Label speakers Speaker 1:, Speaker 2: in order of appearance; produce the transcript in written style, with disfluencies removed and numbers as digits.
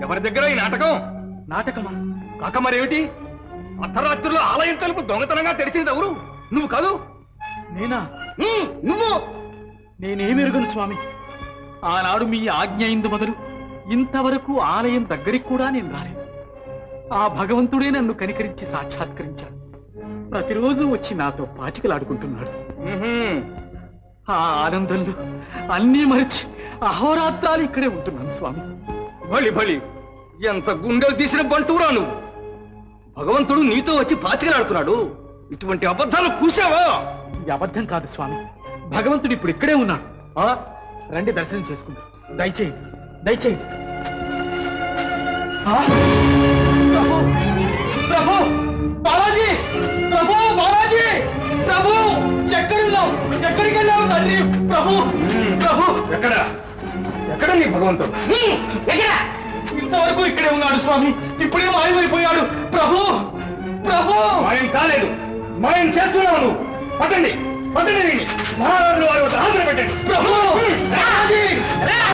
Speaker 1: ఎవరి దగ్గర ఈ నాటకం?
Speaker 2: నాటకమా?
Speaker 1: కాక మరేమిటి? అర్ధరాత్రుల్లో ఆలయం తలుపు దొంగతనంగా తెరిచింది ఎవరు? నువ్వు కాదు?
Speaker 2: నేనా?
Speaker 1: నువ్వు.
Speaker 2: నేనేమెరుగను స్వామి. ఆనాడు మీ ఆజ్ఞ అయింది మొదలు ఇంతవరకు ఆలయం దగ్గరికి కూడా నేను రాలేదు. ఆ భగవంతుడే నన్ను కనికరించి సాక్షాత్కరించాడు. ప్రతిరోజు వచ్చి నాతో పాచికలాడుకుంటున్నాడు. ఆ ఆనందంలో అన్నీ మరిచి అహోరాత్రాలు ఇక్కడే ఉంటున్నాను స్వామి.
Speaker 1: బలి బలి, ఎంత గుండెలు తీసిన బంటూరా నువ్వు! భగవంతుడు నీతో వచ్చి పాచికలాడుతున్నాడు. ఇటువంటి అబద్ధాలు కూసావా?
Speaker 2: ఇది అబద్ధం కాదు స్వామి. భగవంతుడు ఇప్పుడు ఇక్కడే ఉన్నాడు. రండి, దర్శనం చేసుకుందాం. దయచేయండి, దయచేయండి. ప్రభు, ప్రభు, బాలాజీ, ప్రభు, బాలాజీ, ప్రభు, ఎక్కడున్నావు? ఎక్కడికి వెళ్ళావు తండ్రి? ప్రభు, ప్రభు,
Speaker 1: ఎక్కడ ఎక్కడ నీ భగవంతుడు?
Speaker 2: ఎక్కడ? ఇంతవరకు ఇక్కడే ఉన్నాడు స్వామి. ఇప్పుడే మాయమైపోయాడు. ప్రభు, ప్రభు.
Speaker 1: మాయం కాలేదు, మాయం చేస్తున్నావు నువ్వు. పట్టండి, పట్టండి, మహారాజులు వారి వద్ద హాజరు పెట్టండి.
Speaker 2: ప్రభు,